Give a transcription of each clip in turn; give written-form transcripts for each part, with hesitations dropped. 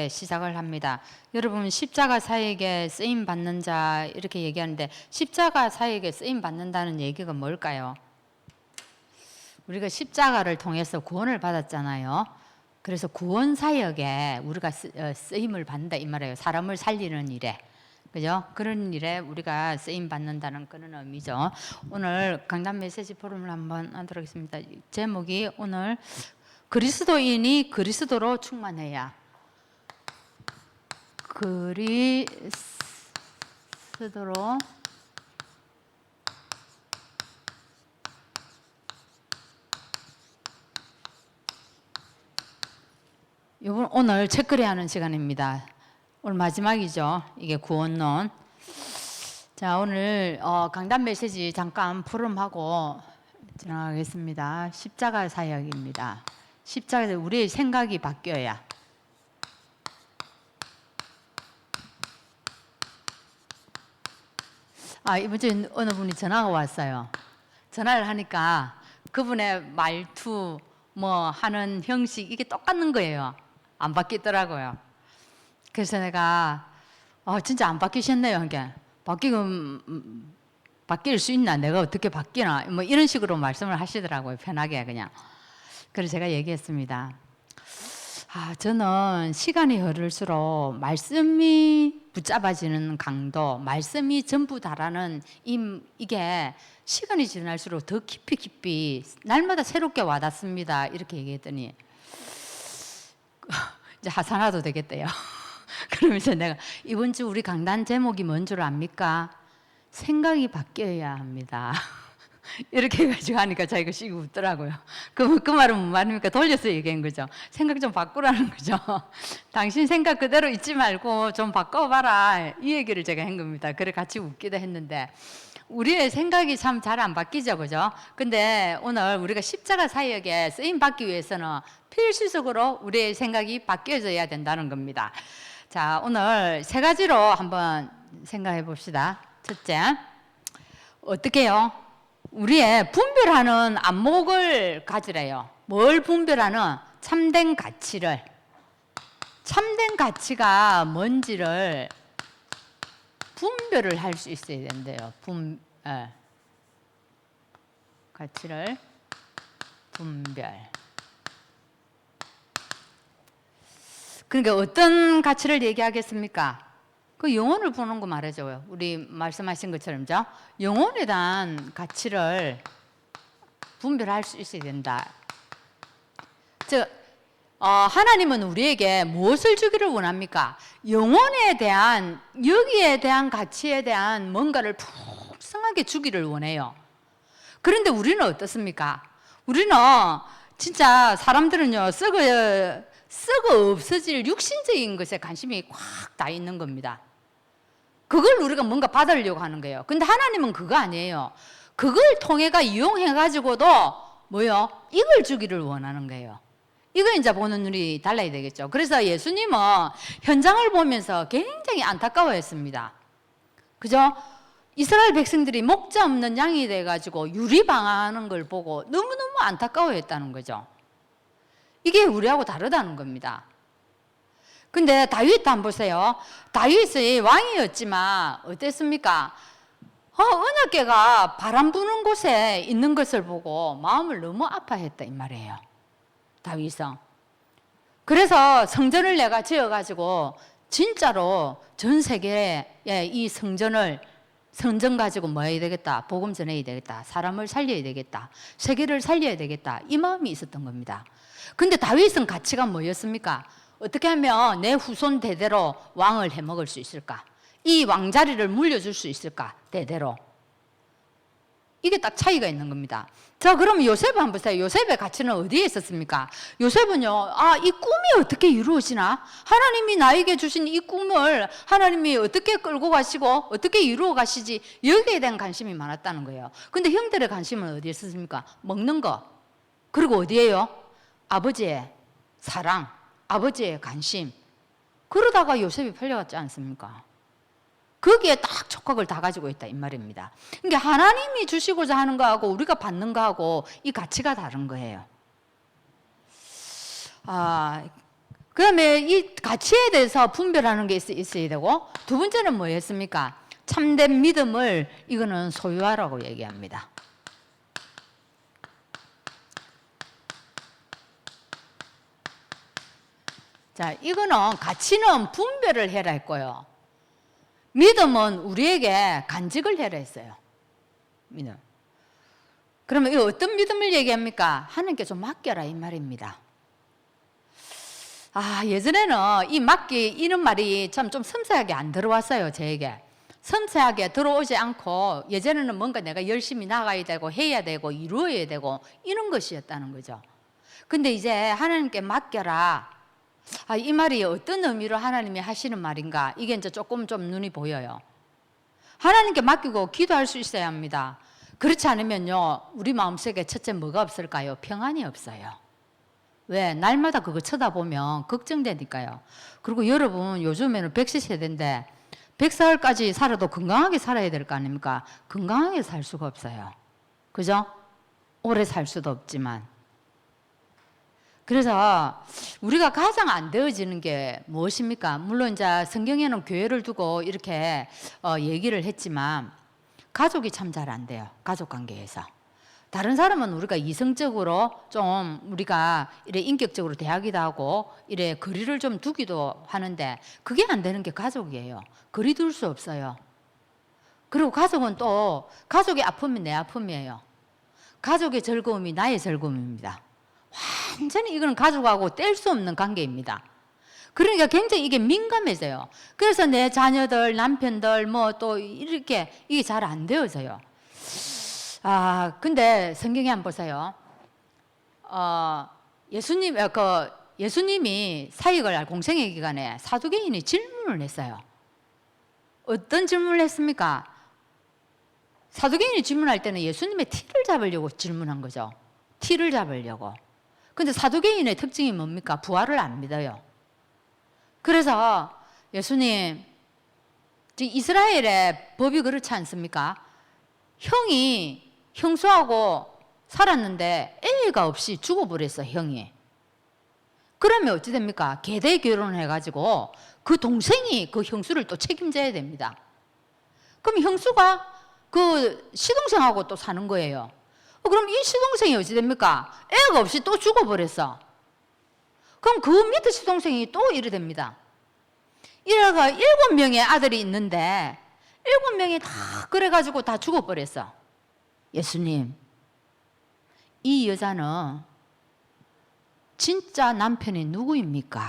시작을 합니다. 여러분 십자가 사역에 쓰임 받는 자 이렇게 얘기하는데 십자가 사역에 쓰임 받는다는 얘기가 뭘까요? 우리가 십자가를 통해서 구원을 받았잖아요. 그래서 구원 사역에 우리가 쓰임을 받는다 이 말이에요. 사람을 살리는 일에. 그죠? 그런 일에 우리가 쓰임 받는다는 그런 의미죠. 오늘 강단 메시지 포럼을 한번 하도록 하겠습니다. 제목이 오늘 그리스도인이 그리스도로 충만해야. 그리스도로 이번 오늘 책거리 하는 시간입니다. 오늘 마지막이죠. 이게 구원론. 자, 오늘 강단 메시지 잠깐 포럼하고 지나가겠습니다. 십자가 사역입니다. 십자가에서 우리의 생각이 바뀌어야. 이번 주에 어느 분이 전화가 왔어요. 전화를 하니까 그분의 말투, 하는 형식, 이게 똑같은 거예요. 안 바뀌더라고요. 그래서 내가, 진짜 안 바뀌셨네요. 그러니까, 바뀔 수 있나? 내가 어떻게 바뀌나? 이런 식으로 말씀을 하시더라고요. 편하게 그냥. 그래서 제가 얘기했습니다. 저는 시간이 흐를수록 말씀이 붙잡아지는 강도, 말씀이 전부 다라는 이게 시간이 지날수록 더 깊이 날마다 새롭게 와닿습니다. 이렇게 얘기했더니 이제 하산화도 되겠대요. 그러면서 내가 이번 주 우리 강단 제목이 뭔 줄 압니까? 생각이 바뀌어야 합니다. 이렇게 해가지고 하니까 자기가 시고 웃더라고요. 그 말은 뭔 말입니까? 돌려서 얘기한 거죠. 생각 좀 바꾸라는 거죠. 당신 생각 그대로 잊지 말고 좀 바꿔봐라. 이 얘기를 제가 한 겁니다. 그래 같이 웃기도 했는데 우리의 생각이 참 잘 안 바뀌죠. 그죠? 근데 오늘 우리가 십자가 사역에 쓰임 받기 위해서는 필수적으로 우리의 생각이 바뀌어져야 된다는 겁니다. 자, 오늘 세 가지로 한번 생각해 봅시다. 첫째, 어떻게 해요? 우리의 분별하는 안목을 가지래요. 뭘 분별하는? 참된 가치를. 참된 가치가 뭔지를 분별을 할 수 있어야 된대요. 가치를 분별. 그러니까 어떤 가치를 얘기하겠습니까? 그 영혼을 보는 거 말해줘요. 우리 말씀하신 것처럼요. 영혼에 대한 가치를 분별할 수 있어야 된다. 하나님은 우리에게 무엇을 주기를 원합니까? 영혼에 대한, 여기에 대한 가치에 대한 뭔가를 풍성하게 주기를 원해요. 그런데 우리는 어떻습니까? 우리는 진짜 사람들은요, 썩어 없어질 육신적인 것에 관심이 꽉 다 있는 겁니다. 그걸 우리가 뭔가 받으려고 하는 거예요. 근데 하나님은 그거 아니에요. 그걸 통해가 이용해가지고도 이걸 주기를 원하는 거예요. 이거 이제 보는 눈이 달라야 되겠죠. 그래서 예수님은 현장을 보면서 굉장히 안타까워했습니다. 그죠? 이스라엘 백성들이 목자 없는 양이 돼가지고 유리방황하는 걸 보고 너무너무 안타까워했다는 거죠. 이게 우리하고 다르다는 겁니다. 근데 다윗 한번 보세요. 다윗이 왕이었지만 어땠습니까? 언약궤가 바람 부는 곳에 있는 것을 보고 마음을 너무 아파했다 이 말이에요. 다윗은. 그래서 성전을 내가 지어가지고 진짜로 전 세계에 이 성전 가지고 뭐 해야 되겠다? 복음 전해야 되겠다. 사람을 살려야 되겠다. 세계를 살려야 되겠다. 이 마음이 있었던 겁니다. 근데 다윗은 가치가 뭐였습니까? 어떻게 하면 내 후손 대대로 왕을 해먹을 수 있을까? 이 왕자리를 물려줄 수 있을까? 대대로. 이게 딱 차이가 있는 겁니다. 자, 그럼 요셉 한번 보세요. 요셉의 가치는 어디에 있었습니까? 요셉은요, 이 꿈이 어떻게 이루어지나? 하나님이 나에게 주신 이 꿈을 하나님이 어떻게 끌고 가시고 어떻게 이루어 가시지? 여기에 대한 관심이 많았다는 거예요. 근데 형들의 관심은 어디에 있었습니까? 먹는 거. 그리고 어디에요? 아버지의 사랑, 아버지의 관심. 그러다가 요셉이 팔려갔지 않습니까? 거기에 딱 촉각을 다 가지고 있다 이 말입니다. 그러니까 하나님이 주시고자 하는 거하고 우리가 받는 거하고 이 가치가 다른 거예요. 그다음에 이 가치에 대해서 분별하는 게 있어야 되고, 두 번째는 뭐였습니까? 참된 믿음을 이거는 소유하라고 얘기합니다. 자, 이거는 가치는 분별을 해라 했고요. 믿음은 우리에게 간직을 해라 했어요. 믿음. 그러면 이 어떤 믿음을 얘기합니까? 하나님께 좀 맡겨라 이 말입니다. 예전에는 이 맡기 이런 말이 참 좀 섬세하게 안 들어왔어요, 저에게. 섬세하게 들어오지 않고 예전에는 뭔가 내가 열심히 나가야 되고 해야 되고 이루어야 되고 이런 것이었다는 거죠. 근데 이제 하나님께 맡겨라. 이 말이 어떤 의미로 하나님이 하시는 말인가? 이게 이제 조금 좀 눈이 보여요. 하나님께 맡기고 기도할 수 있어야 합니다. 그렇지 않으면요, 우리 마음속에 첫째 뭐가 없을까요? 평안이 없어요. 왜? 날마다 그거 쳐다보면 걱정되니까요. 그리고 여러분 요즘에는 100세 세대인데 100살까지 살아도 건강하게 살아야 될 거 아닙니까? 건강하게 살 수가 없어요. 그죠? 오래 살 수도 없지만. 그래서 우리가 가장 안 되어지는 게 무엇입니까? 물론 이제 성경에는 교회를 두고 이렇게 얘기를 했지만 가족이 참 잘 안 돼요. 가족 관계에서. 다른 사람은 우리가 이성적으로 좀 우리가 이래 인격적으로 대하기도 하고 이래 거리를 좀 두기도 하는데 그게 안 되는 게 가족이에요. 거리 둘 수 없어요. 그리고 가족은 또 가족의 아픔이 내 아픔이에요. 가족의 즐거움이 나의 즐거움입니다. 완전히 이거는 가족하고 뗄 수 없는 관계입니다. 그러니까 굉장히 이게 민감해져요. 그래서 내 자녀들, 남편들 뭐 또 이렇게 이게 잘 안 되어져요. 근데 성경에 한번 보세요. 예수님이 사역을 공생의 기간에 사두개인이 질문을 했어요. 어떤 질문을 했습니까? 사두개인이 질문할 때는 예수님의 티를 잡으려고 질문한 거죠. 티를 잡으려고. 근데 사두개인의 특징이 뭡니까? 부활을 안 믿어요. 그래서 예수님, 이스라엘의 법이 그렇지 않습니까? 형수하고 살았는데 애가 없이 죽어버렸어, 형이. 그러면 어찌 됩니까? 계대 결혼을 해가지고 그 동생이 그 형수를 또 책임져야 됩니다. 그럼 형수가 그 시동생하고 또 사는 거예요. 그럼 이 시동생이 어찌 됩니까? 애가 없이 또 죽어버렸어. 그럼 그 밑에 시동생이 또 이래 됩니다. 이래가 7명의 아들이 있는데 7명이 다 그래가지고 다 죽어버렸어. 예수님, 이 여자는 진짜 남편이 누구입니까?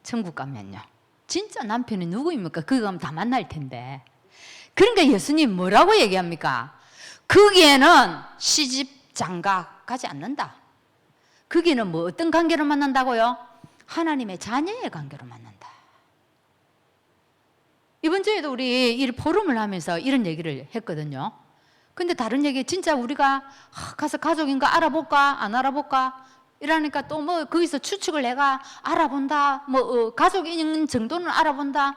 천국 가면요. 진짜 남편이 누구입니까? 그거 가면 다 만날 텐데. 그러니까 예수님 뭐라고 얘기합니까? 거기에는 시집 장가 가지 않는다. 거기는 뭐 어떤 관계로 만난다고요? 하나님의 자녀의 관계로 만난다. 이번 주에도 우리 이 포럼을 하면서 이런 얘기를 했거든요. 근데 다른 얘기 진짜 우리가 가서 가족인가 알아볼까 안 알아볼까 이러니까 또 뭐 거기서 추측을 해가 알아본다. 뭐 가족인 정도는 알아본다.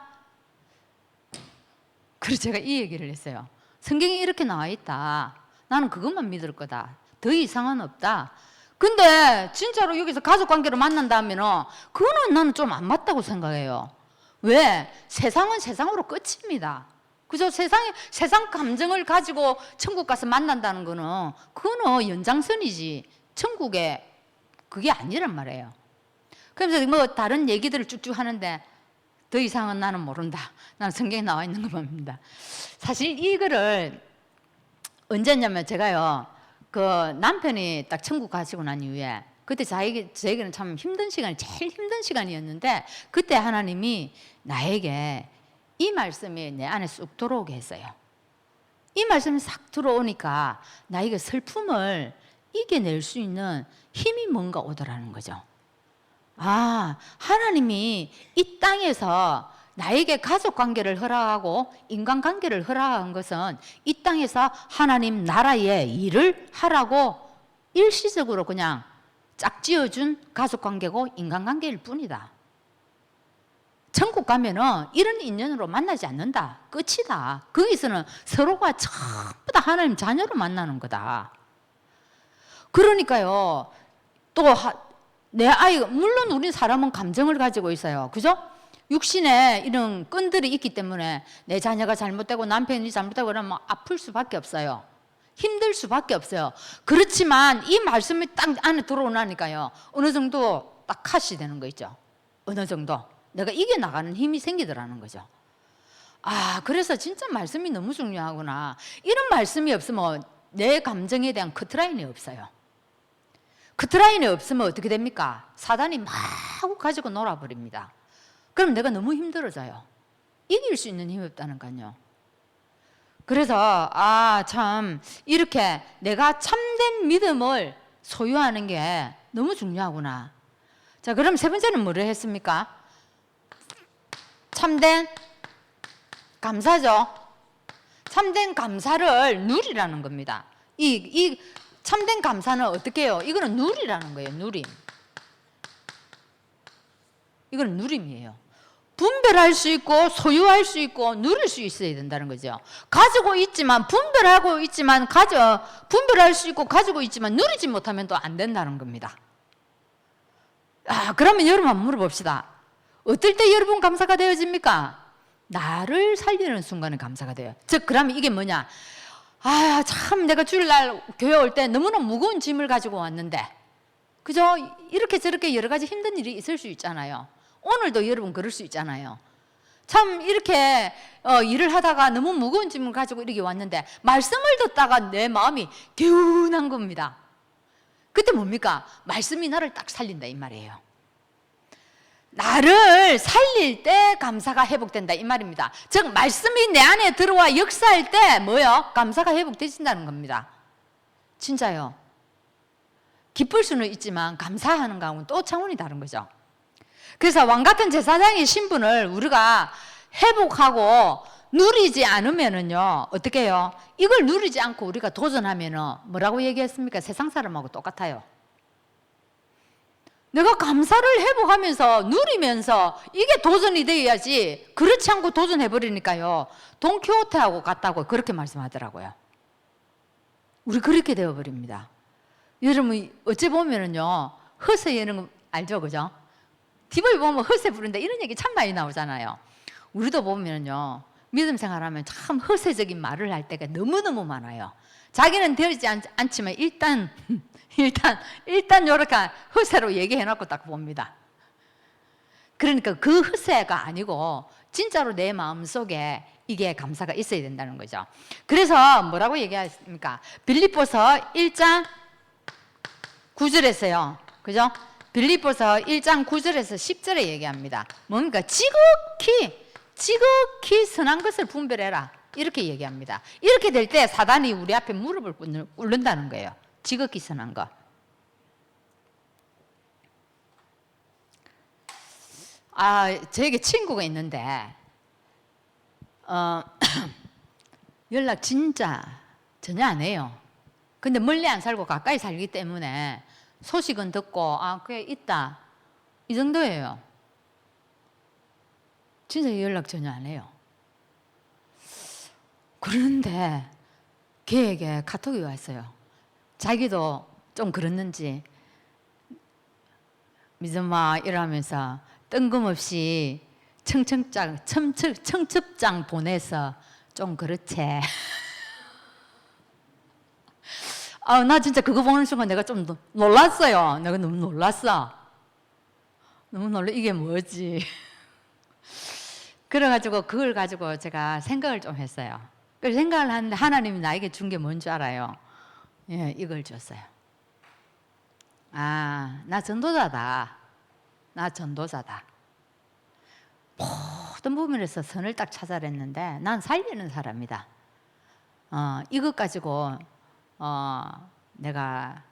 그래서 제가 이 얘기를 했어요. 성경에 이렇게 나와 있다. 나는 그것만 믿을 거다. 더 이상은 없다. 근데 진짜로 여기서 가족관계로 만난다면은 그거는 나는 좀 안 맞다고 생각해요. 왜? 세상은 세상으로 끝입니다. 그죠? 세상 감정을 가지고 천국 가서 만난다는 거는 그거는 연장선이지 천국에 그게 아니란 말이에요. 그래서 뭐 다른 얘기들을 쭉쭉 하는데 더 이상은 나는 모른다. 나는 성경에 나와 있는 것만 봅니다. 사실 이거를 언제냐면 제가요, 그 남편이 딱 천국 가시고 난 이후에 그때 저에게는 참 힘든 시간이 제일 힘든 시간이었는데 그때 하나님이 나에게 이 말씀이 내 안에 쑥 들어오게 했어요. 이 말씀이 싹 들어오니까 나에게 슬픔을 이겨낼 수 있는 힘이 뭔가 오더라는 거죠. 하나님이 이 땅에서 나에게 가족 관계를 허락하고 인간 관계를 허락한 것은 이 땅에서 하나님 나라의 일을 하라고 일시적으로 그냥 짝지어준 가족 관계고 인간 관계일 뿐이다. 천국 가면은 이런 인연으로 만나지 않는다. 끝이다. 거기서는 서로가 전부 다 하나님 자녀로 만나는 거다. 그러니까요, 또 내 아이가, 물론 우리 사람은 감정을 가지고 있어요. 그죠? 육신에 이런 끈들이 있기 때문에 내 자녀가 잘못되고 남편이 잘못되고 그러면 아플 수밖에 없어요. 힘들 수밖에 없어요. 그렇지만 이 말씀이 딱 안에 들어오나니까요. 어느 정도 딱 컷이 되는 거 있죠. 어느 정도. 내가 이겨나가는 힘이 생기더라는 거죠. 아, 그래서 진짜 말씀이 너무 중요하구나. 이런 말씀이 없으면 내 감정에 대한 커트라인이 없어요. 커트라인이 없으면 어떻게 됩니까? 사단이 막 가지고 놀아버립니다. 그럼 내가 너무 힘들어져요. 이길 수 있는 힘이 없다니까요. 그래서 참 이렇게 내가 참된 믿음을 소유하는 게 너무 중요하구나. 자, 그럼 세 번째는 뭐를 했습니까? 참된 감사죠. 참된 감사를 누리라는 겁니다. 이 참된 감사는 어떻게 해요? 이거는 누리라는 거예요. 누림. 이건 누림이에요. 분별할 수 있고 소유할 수 있고 누릴 수 있어야 된다는 거죠. 가지고 있지만 분별하고 있지만 분별할 수 있고 가지고 있지만 누리지 못하면 또 안 된다는 겁니다. 그러면 여러분 한번 물어봅시다. 어떨 때 여러분 감사가 되어집니까? 나를 살리는 순간에 감사가 돼요. 즉 그러면 이게 뭐냐? 참 내가 주일날 교회 올 때 너무나 무거운 짐을 가지고 왔는데, 그죠? 이렇게 저렇게 여러 가지 힘든 일이 있을 수 있잖아요. 오늘도 여러분 그럴 수 있잖아요. 참 이렇게 일을 하다가 너무 무거운 짐을 가지고 이렇게 왔는데 말씀을 듣다가 내 마음이 개운한 겁니다. 그때 뭡니까? 말씀이 나를 딱 살린다 이 말이에요. 나를 살릴 때 감사가 회복된다 이 말입니다. 즉 말씀이 내 안에 들어와 역사할 때 뭐요? 감사가 회복되신다는 겁니다. 진짜요. 기쁠 수는 있지만 감사하는 거하고는 또 차원이 다른 거죠. 그래서 왕같은 제사장의 신분을 우리가 회복하고 누리지 않으면은요, 어떻게 해요? 이걸 누리지 않고 우리가 도전하면은 뭐라고 얘기했습니까? 세상 사람하고 똑같아요. 내가 감사를 회복하면서 누리면서 이게 도전이 되어야지, 그렇지 않고 도전해버리니까요, 돈키호테하고 같다고 그렇게 말씀하더라고요. 우리 그렇게 되어버립니다. 여러분 어찌 보면은요, 허세 이런 거 알죠, 그죠? TV에 보면 허세 부른다 이런 얘기 참 많이 나오잖아요. 우리도 보면은요, 믿음 생활하면 참 허세적인 말을 할 때가 너무너무 많아요. 자기는 되지 않지만 일단 이렇게 허세로 얘기해놓고 딱 봅니다. 그러니까 그 허세가 아니고 진짜로 내 마음속에 이게 감사가 있어야 된다는 거죠. 그래서 뭐라고 얘기했습니까? 빌립보서 1장 9절에서요. 그죠? 빌립보서 1장 9절에서 10절에 얘기합니다. 뭡니까? 지극히 선한 것을 분별해라. 이렇게 얘기합니다. 이렇게 될 때 사단이 우리 앞에 무릎을 꿇는다는 거예요. 지극히 선한 것. 저에게 친구가 있는데 연락 진짜 전혀 안 해요. 근데 멀리 안 살고 가까이 살기 때문에 소식은 듣고 그게 있다 이 정도예요. 진짜 연락 전혀 안 해요. 그런데 걔에게 카톡이 왔어요. 자기도 좀 그랬는지 믿음아 이러면서 뜬금없이 청첩장 보내서 좀 그렇지. 나 진짜 그거 보는 순간 내가 좀 놀랐어요. 내가 너무 놀랐어. 너무 놀라. 이게 뭐지? 그래가지고 그걸 가지고 제가 생각을 좀 했어요. 그래서 생각을 하는데 하나님이 나에게 준 게 뭔 줄 알아요? 예, 이걸 줬어요. 나 전도자다. 나 전도자다. 모든 부분에서 선을 딱 찾아냈는데 난 살리는 사람이다. 이것 가지고 내가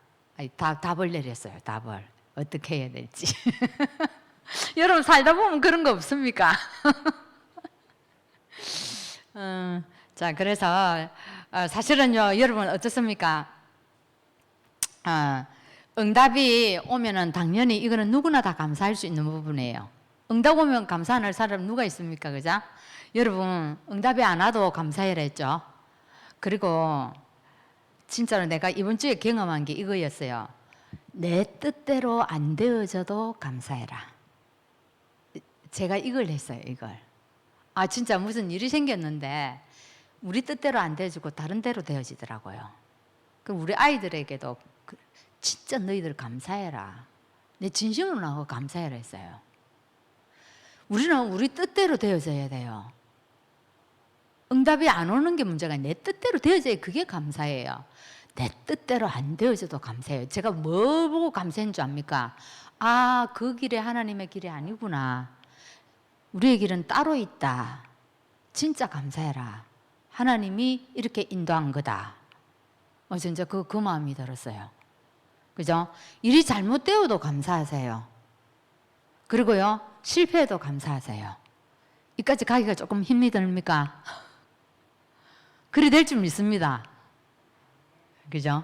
답을 내렸어요. 답을 어떻게 해야 될지. 여러분 살다 보면 그런 거 없습니까? 자, 그래서 사실은요, 여러분 어떻습니까? 응답이 오면은 당연히 이거는 누구나 다 감사할 수 있는 부분이에요. 응답 오면 감사할 사람 누가 있습니까? 그죠? 여러분 응답이 안 와도 감사해라 했죠. 그리고 진짜로 내가 이번 주에 경험한 게 이거였어요. 내 뜻대로 안 되어져도 감사해라. 제가 이걸 했어요, 이걸. 진짜 무슨 일이 생겼는데 우리 뜻대로 안 되어지고 다른 대로 되어지더라고요. 그럼 우리 아이들에게도 진짜 너희들 감사해라. 내 진심으로 나하고 감사해라 했어요. 우리는 우리 뜻대로 되어져야 돼요. 응답이 안 오는 게 문제가 아니라 내 뜻대로 되어져야 그게 감사해요. 내 뜻대로 안 되어져도 감사해요. 제가 뭐 보고 감사한 줄 압니까? 그 길이 하나님의 길이 아니구나. 우리의 길은 따로 있다. 진짜 감사해라. 하나님이 이렇게 인도한 거다. 진짜 그 마음이 들었어요. 그죠? 일이 잘못되어도 감사하세요. 그리고요, 실패해도 감사하세요. 이까지 가기가 조금 힘이 듭니까? 그리 될 줄 믿습니다. 그죠?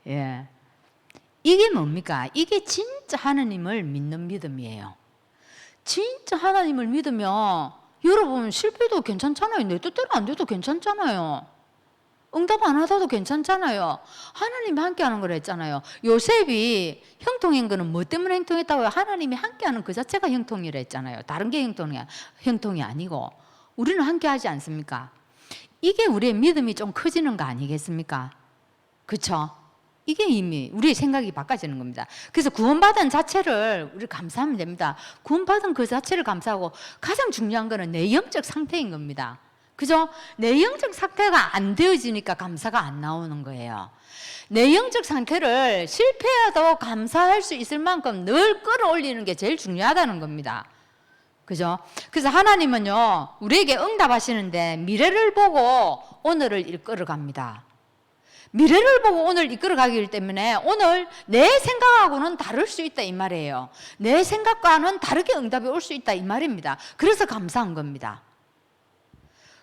예. 이게 뭡니까? 이게 진짜 하나님을 믿는 믿음이에요. 진짜 하나님을 믿으면 여러분 실패도 괜찮잖아요. 내 뜻대로 안 돼도 괜찮잖아요. 응답 안 하다도 괜찮잖아요. 하나님이 함께하는 걸 했잖아요. 요셉이 형통한 거는 뭐 때문에 형통했다고요? 하나님이 함께하는 그 자체가 형통이라 했잖아요. 다른 게 형통이 아니고 우리는 함께하지 않습니까? 이게 우리의 믿음이 좀 커지는 거 아니겠습니까? 그렇죠? 이게 이미 우리의 생각이 바꿔지는 겁니다. 그래서 구원받은 자체를 우리 감사하면 됩니다. 구원받은 그 자체를 감사하고 가장 중요한 거는 내 영적 상태인 겁니다. 그죠? 내 영적 상태가 안 되어지니까 감사가 안 나오는 거예요. 내 영적 상태를 실패해도 감사할 수 있을 만큼 늘 끌어올리는 게 제일 중요하다는 겁니다. 그죠? 그래서 하나님은요, 우리에게 응답하시는데 미래를 보고 오늘을 이끌어갑니다. 미래를 보고 오늘 이끌어가기 때문에 오늘 내 생각하고는 다를 수 있다 이 말이에요. 내 생각과는 다르게 응답이 올 수 있다 이 말입니다. 그래서 감사한 겁니다.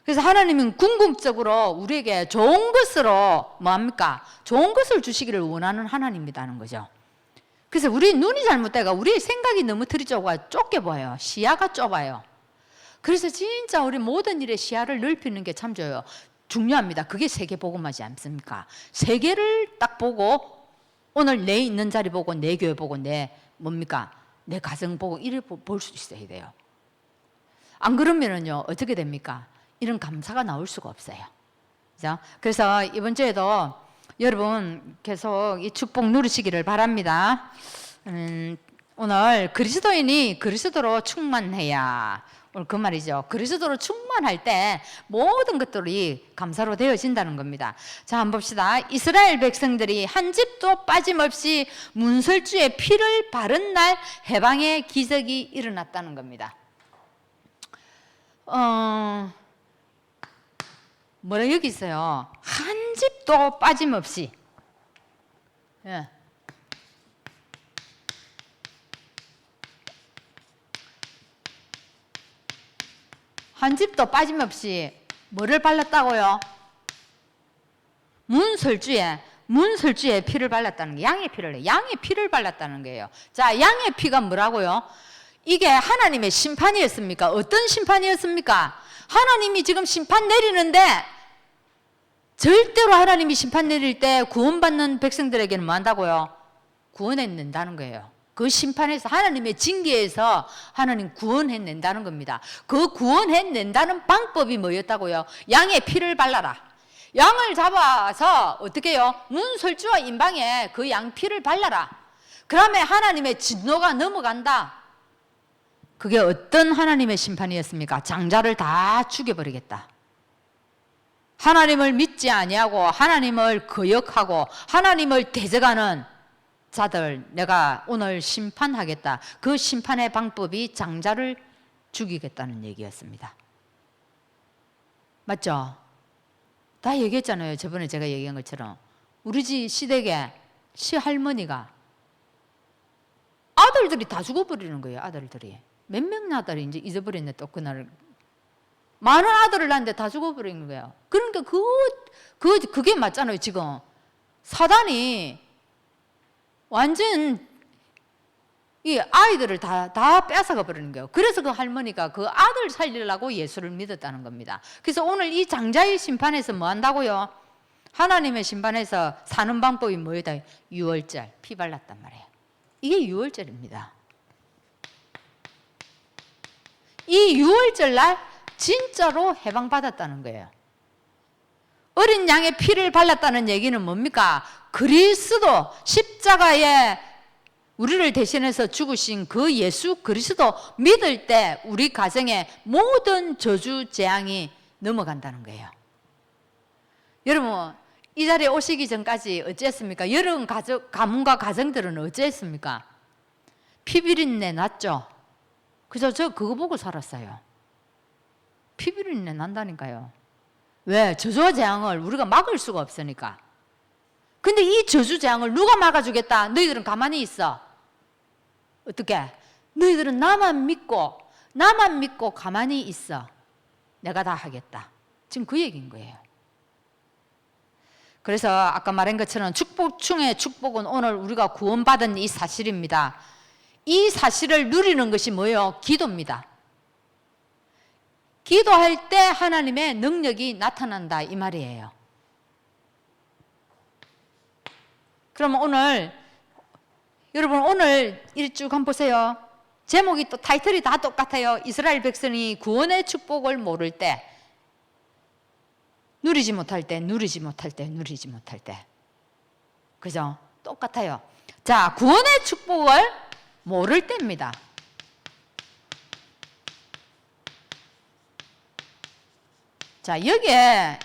그래서 하나님은 궁극적으로 우리에게 좋은 것으로 뭐합니까? 좋은 것을 주시기를 원하는 하나님이라는 거죠. 그래서 우리 눈이 잘못돼가 우리 생각이 너무 틀이 좁게 보여요. 시야가 좁아요. 그래서 진짜 우리 모든 일의 시야를 넓히는 게 참 중요합니다. 그게 세계복음하지 않습니까? 세계를 딱 보고 오늘 내 있는 자리 보고 내 교회 보고 내 뭡니까? 내 가정 보고 이를 볼 수 있어야 돼요. 안 그러면은요 어떻게 됩니까? 이런 감사가 나올 수가 없어요. 그죠? 그래서 이번 주에도 여러분 계속 이 축복 누리시기를 바랍니다. 오늘 그리스도인이 그리스도로 충만해야 오늘 그 말이죠. 그리스도로 충만할 때 모든 것들이 감사로 되어진다는 겁니다. 자, 한번 봅시다. 이스라엘 백성들이 한 집도 빠짐없이 문설주의 피를 바른 날 해방의 기적이 일어났다는 겁니다. 뭐라 여기 있어요. 한 집도 빠짐없이. 예. 한 집도 빠짐없이 뭐를 발랐다고요? 문설주에 피를 발랐다는 게 양의 피를 발랐다는 거예요. 자, 양의 피가 뭐라고요? 이게 하나님의 심판이었습니까? 어떤 심판이었습니까? 하나님이 지금 심판 내리는데 절대로 하나님이 심판 내릴 때 구원받는 백성들에게는 뭐 한다고요? 구원해낸다는 거예요. 그 심판에서 하나님의 징계에서 하나님 구원해낸다는 겁니다. 그 구원해낸다는 방법이 뭐였다고요? 양의 피를 발라라. 양을 잡아서 어떻게 해요? 문설주와 임방에 그 양 피를 발라라. 그러면 하나님의 진노가 넘어간다. 그게 어떤 하나님의 심판이었습니까? 장자를 다 죽여버리겠다. 하나님을 믿지 아니하고 하나님을 거역하고 하나님을 대적하는 자들 내가 오늘 심판하겠다. 그 심판의 방법이 장자를 죽이겠다는 얘기였습니다. 맞죠? 다 얘기했잖아요. 저번에 제가 얘기한 것처럼 우리 집 시댁에 시할머니가 아들들이 다 죽어버리는 거예요. 아들들이 몇 명의 아들이 이제 잊어버렸네. 또 그날 많은 아들을 낳는데 다 죽어버린 거예요. 그러니까 그게 맞잖아요. 지금 사단이 완전 이 아이들을 다 뺏어가 버리는 거예요. 그래서 그 할머니가 그 아들 살리려고 예수를 믿었다는 겁니다. 그래서 오늘 이 장자의 심판에서 뭐 한다고요? 하나님의 심판에서 사는 방법이 뭐다? 유월절 피 발랐단 말이에요. 이게 유월절입니다. 이 유월절 날 진짜로 해방받았다는 거예요. 어린 양의 피를 발랐다는 얘기는 뭡니까? 그리스도 십자가에 우리를 대신해서 죽으신 그 예수 그리스도 믿을 때 우리 가정에 모든 저주 재앙이 넘어간다는 거예요. 여러분, 이 자리에 오시기 전까지 어찌했습니까? 여러 가문과 가정들은 어찌했습니까? 피비린내 났죠? 그죠? 저 그거 보고 살았어요. 피비린내 난다니까요. 왜? 저주와 재앙을 우리가 막을 수가 없으니까. 근데 이 저주 재앙을 누가 막아주겠다? 너희들은 가만히 있어. 어떻게? 너희들은 나만 믿고 가만히 있어. 내가 다 하겠다. 지금 그 얘기인 거예요. 그래서 아까 말한 것처럼 축복 중에 축복은 오늘 우리가 구원받은 이 사실입니다. 이 사실을 누리는 것이 뭐예요? 기도입니다. 기도할 때 하나님의 능력이 나타난다 이 말이에요. 그러면 오늘 여러분 오늘 일 쭉 한번 보세요. 제목이 또 타이틀이 다 똑같아요. 이스라엘 백성이 구원의 축복을 모를 때, 누리지 못할 때, 누리지 못할 때, 누리지 못할 때. 그죠? 똑같아요. 자, 구원의 축복을 모를 때입니다. 자, 여기에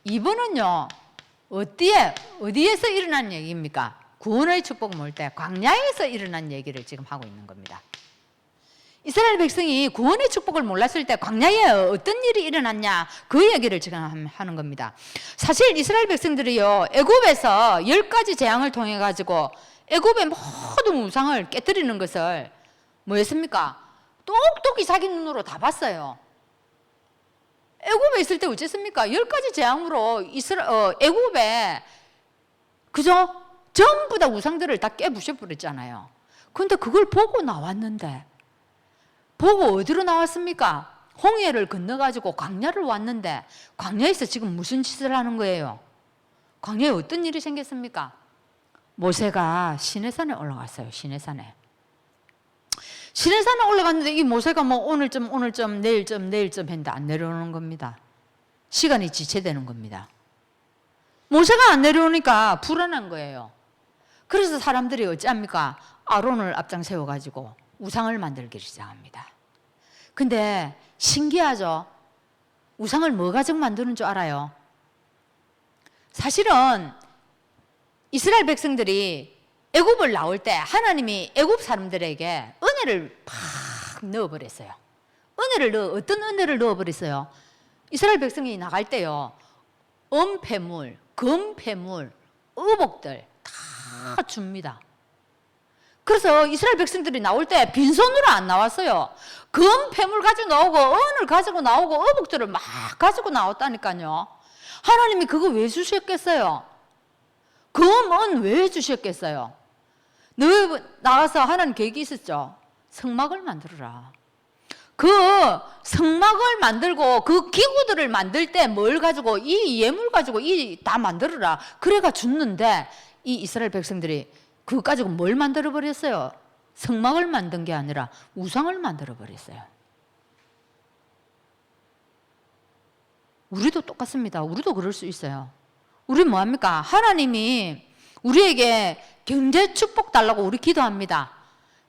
2번은요, 어디에서 일어난 얘기입니까? 구원의 축복을 모를 때, 광야에서 일어난 얘기를 지금 하고 있는 겁니다. 이스라엘 백성이 구원의 축복을 몰랐을 때 광야에 어떤 일이 일어났냐, 그 얘기를 지금 하는 겁니다. 사실 이스라엘 백성들이요, 애굽에서 10가지 재앙을 통해 가지고 애굽의 모든 우상을 깨뜨리는 것을 뭐였습니까? 똑똑히 자기 눈으로 다 봤어요. 애굽에 있을 때 어쨌습니까? 10가지 재앙으로 애굽에 그죠? 전부 다 우상들을 다 깨부셔버렸잖아요. 그런데 그걸 보고 나왔는데, 보고 어디로 나왔습니까? 홍해를 건너가지고 광야를 왔는데, 광야에서 지금 무슨 짓을 하는 거예요? 광야에 어떤 일이 생겼습니까? 모세가 시내산에 올라갔어요. 시내산에 올라갔는데 이 모세가 뭐 오늘 좀 내일 좀 했는데 안 내려오는 겁니다. 시간이 지체되는 겁니다. 모세가 안 내려오니까 불안한 거예요. 그래서 사람들이 어찌합니까? 아론을 앞장 세워가지고 우상을 만들기 시작합니다. 근데 신기하죠? 우상을 뭐 가지고 만드는 줄 알아요? 사실은 이스라엘 백성들이 애굽을 나올 때 하나님이 애굽 사람들에게 은혜를 팍 넣어버렸어요. 어떤 은혜를 넣어버렸어요? 이스라엘 백성이 나갈 때요, 은폐물, 금폐물, 의복들 다 줍니다. 그래서 이스라엘 백성들이 나올 때 빈손으로 안 나왔어요. 금폐물 가지고 나오고 은을 가지고 나오고 의복들을 막 가지고 나왔다니까요. 하나님이 그거 왜 주셨겠어요? 금, 은 왜 주셨겠어요? 나와서 하나님 계획이 있었죠. 성막을 만들어라. 그 성막을 만들고 그 기구들을 만들 때 뭘 가지고, 이 예물 가지고 다 만들어라. 그래가 줬는데 이 이스라엘 백성들이 그거 가지고 뭘 만들어 버렸어요? 성막을 만든 게 아니라 우상을 만들어 버렸어요. 우리도 똑같습니다. 우리도 그럴 수 있어요. 우리 뭐합니까? 하나님이 우리에게 경제 축복 달라고 우리 기도합니다.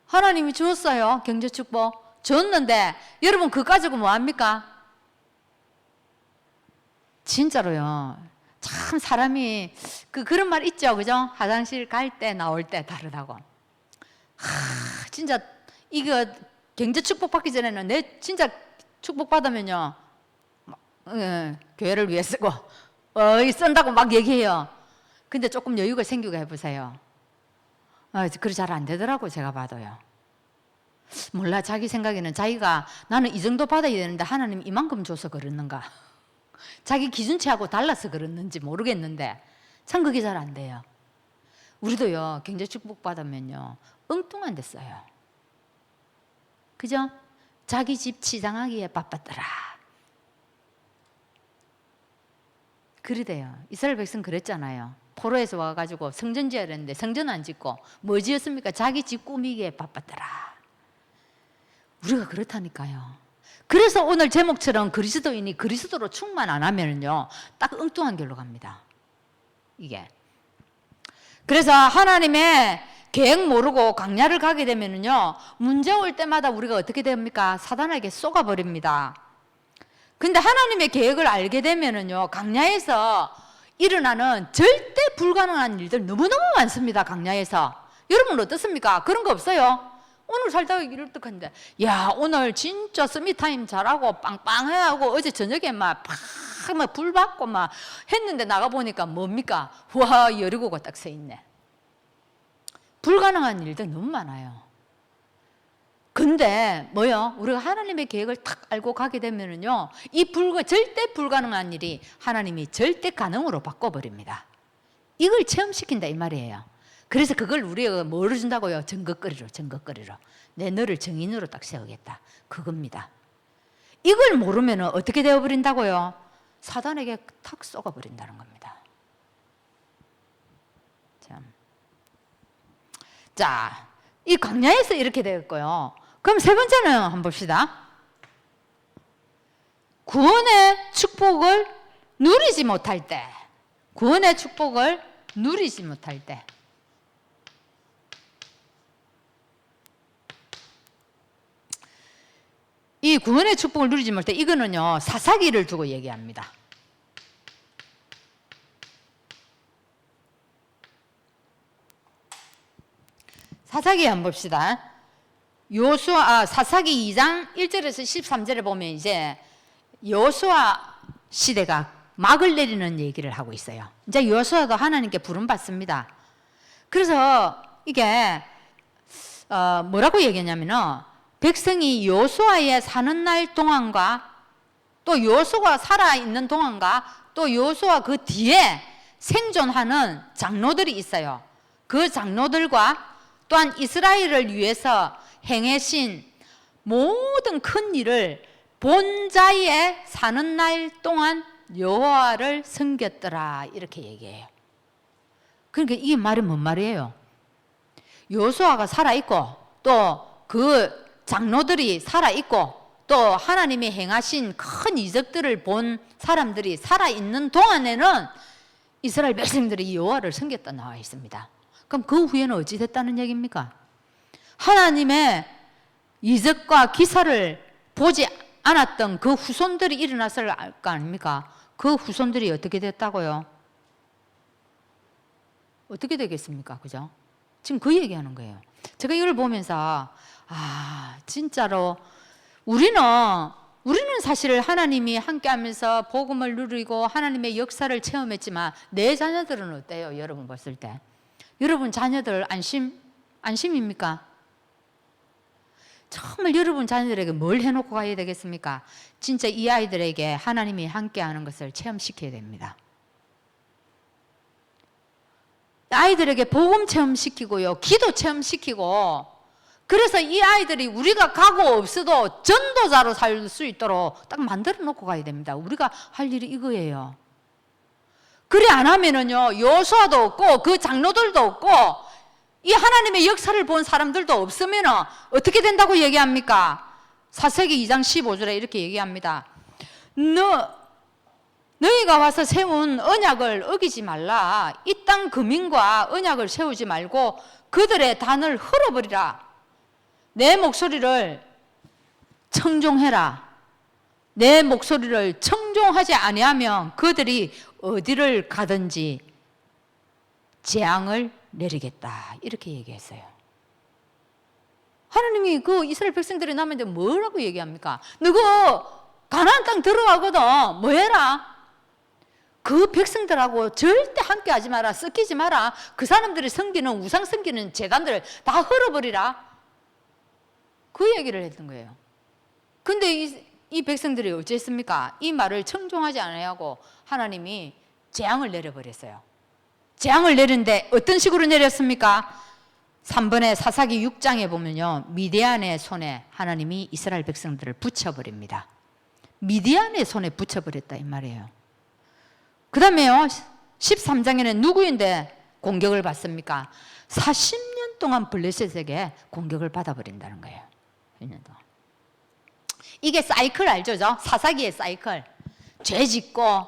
하나님이 주었어요. 경제 축복 줬는데 여러분 그거 가지고 뭐합니까? 진짜로요. 참 사람이 그런 말 있죠. 그죠? 화장실 갈 때 나올 때 다르다고. 진짜 이거 경제 축복 받기 전에는 내 진짜 축복 받으면요, 교회를 위해 쓰고 쓴다고 막 얘기해요. 근데 조금 여유가 생기고 해보세요. 그래 잘 안 되더라고. 제가 봐도요. 몰라, 자기 생각에는 자기가 나는 이 정도 받아야 되는데 하나님 이만큼 줘서 그러는가, 자기 기준치하고 달라서 그랬는지 모르겠는데 참 그게 잘 안 돼요. 우리도요, 경제 축복 받으면요 엉뚱한 데 써요. 그죠? 자기 집 치장하기에 바빴더라. 그러대요. 이스라엘 백성 그랬잖아요. 포로에서 와가지고 성전 지어야 되는데 성전 안 짓고 뭐 지었습니까? 자기 집 꾸미기에 바빴더라. 우리가 그렇다니까요. 그래서 오늘 제목처럼 그리스도인이 그리스도로 충만 안 하면은요, 딱 엉뚱한 길로 갑니다. 이게. 그래서 하나님의 계획 모르고 광야를 가게 되면은요, 문제 올 때마다 우리가 어떻게 됩니까? 사단에게 쏘가버립니다. 근데 하나님의 계획을 알게 되면은요, 광야에서 일어나는 절대 불가능한 일들 너무너무 많습니다. 광야에서. 여러분 어떻습니까? 그런 거 없어요? 오늘 살다가 이럴 듯한데, 야, 오늘 진짜 서밋타임 잘하고 빵빵해하고 어제 저녁에 막 불 받고 막 했는데 나가보니까 뭡니까? 와, 여리고가 딱 서 있네. 불가능한 일들 너무 많아요. 근데 뭐요? 우리가 하나님의 계획을 딱 알고 가게 되면은요, 이 절대 불가능한 일이 하나님이 절대 가능으로 바꿔버립니다. 이걸 체험시킨다 이 말이에요. 그래서 그걸 우리가 뭐를 준다고요? 증거거리로. 내 너를 증인으로 딱 세우겠다. 그겁니다. 이걸 모르면 어떻게 되어버린다고요? 사단에게 탁 쏘가버린다는 겁니다. 자, 이 광야에서 이렇게 되었고요. 그럼 세 번째는 한번 봅시다. 구원의 축복을 누리지 못할 때. 구원의 축복을 누리지 못할 때. 이 구원의 축복을 누리지 못할 때, 이거는요, 사사기를 두고 얘기합니다. 사사기 한번 봅시다. 사사기 2장 1절에서 13절에 보면 이제 여호수아 시대가 막을 내리는 얘기를 하고 있어요. 이제 여호수아도 하나님께 부름받습니다. 그래서 이게 뭐라고 얘기했냐면은, 백성이 여호수아에 사는 날 동안과 또 여호수아가 살아있는 동안과 또 여호수아 그 뒤에 생존하는 장로들이 있어요. 그 장로들과 또한 이스라엘을 위해서 행하신 모든 큰 일을 본 자에 사는 날 동안 여호와를 섬겼더라, 이렇게 얘기해요. 그러니까 이 말이 뭔 말이에요? 여호수아가 살아있고 또 그 장로들이 살아있고 또 하나님이 행하신 큰 이적들을 본 사람들이 살아있는 동안에는 이스라엘 백성들이 여호와를 섬겼다 나와 있습니다. 그럼 그 후에는 어찌 됐다는 얘기입니까? 하나님의 이적과 기사를 보지 않았던 그 후손들이 일어났을 거 아닙니까? 그 후손들이 어떻게 됐다고요? 어떻게 되겠습니까? 그죠? 지금 그 얘기하는 거예요. 제가 이걸 보면서 진짜로 우리는 사실 하나님이 함께하면서 복음을 누리고 하나님의 역사를 체험했지만 내 자녀들은 어때요? 여러분 봤을 때 여러분 자녀들 안심입니까? 정말 여러분 자녀들에게 뭘 해놓고 가야 되겠습니까? 진짜 이 아이들에게 하나님이 함께하는 것을 체험시켜야 됩니다. 아이들에게 복음 체험시키고요, 기도 체험시키고, 그래서 이 아이들이 우리가 가고 없어도 전도자로 살 수 있도록 딱 만들어 놓고 가야 됩니다. 우리가 할 일이 이거예요. 그래 안 하면은요, 여호수아도 없고 그 장로들도 없고 이 하나님의 역사를 본 사람들도 없으면 어떻게 된다고 얘기합니까? 사사기 2장 15절에 이렇게 얘기합니다. 너희가 와서 세운 언약을 어기지 말라. 이 땅 거민과 언약을 세우지 말고 그들의 단을 헐어버리라. 내 목소리를 청종해라. 내 목소리를 청종하지 아니하면 그들이 어디를 가든지 재앙을 내리겠다, 이렇게 얘기했어요. 하나님이 그 이스라엘 백성들이 남한테 뭐라고 얘기합니까? 너가 가나안 땅 들어가거든 뭐 해라? 그 백성들하고 절대 함께 하지 마라. 섞이지 마라. 그 사람들이 섬기는 우상 섬기는 제단들을 다 헐어버리라. 그 얘기를 했던 거예요. 근데 이 백성들이 어찌했습니까? 이 말을 청종하지 않으려고 하나님이 재앙을 내려버렸어요. 재앙을 내린데 어떤 식으로 내렸습니까? 3번에 사사기 6장에 보면요, 미디안의 손에 하나님이 이스라엘 백성들을 붙여버립니다. 미디안의 손에 붙여버렸다 이 말이에요. 그 다음에요, 13장에는 누구인데 공격을 받습니까? 40년 동안 블레셋에게 공격을 받아버린다는 거예요. 1년 동안. 이게 사이클 알죠? 사사기의 사이클. 죄 짓고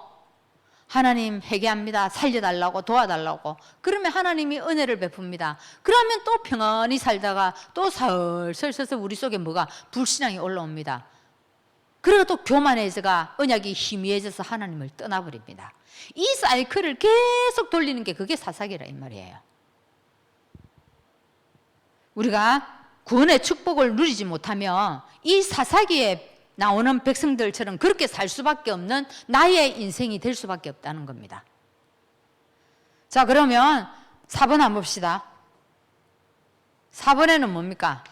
하나님 회개합니다. 살려달라고 도와달라고. 그러면 하나님이 은혜를 베풉니다. 그러면 또 평안히 살다가 또 슬슬 우리 속에 뭐가 불신앙이 올라옵니다. 그리고 또 교만해져가 언약이 희미해져서 하나님을 떠나버립니다. 이 사이클을 계속 돌리는 게 그게 사사기라 이 말이에요. 우리가 구원의 축복을 누리지 못하면 이 사사기에 나오는 백성들처럼 그렇게 살 수밖에 없는 나의 인생이 될 수밖에 없다는 겁니다. 자, 그러면 4번 한번 봅시다. 4번에는 뭡니까?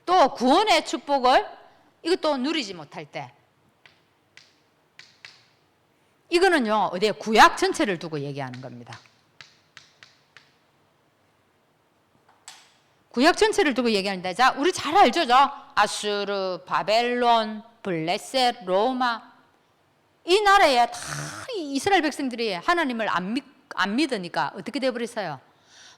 또 구원의 축복을 이것도 누리지 못할 때, 이거는요 어디에 구약 전체를 두고 얘기하는 겁니다. 구약 전체를 두고 얘기하는데, 자, 우리 잘 알죠? 아수르, 바벨론, 블레셋, 로마, 이 나라에 다 이스라엘 백성들이 하나님을 안 믿으니까 어떻게 되어버렸어요?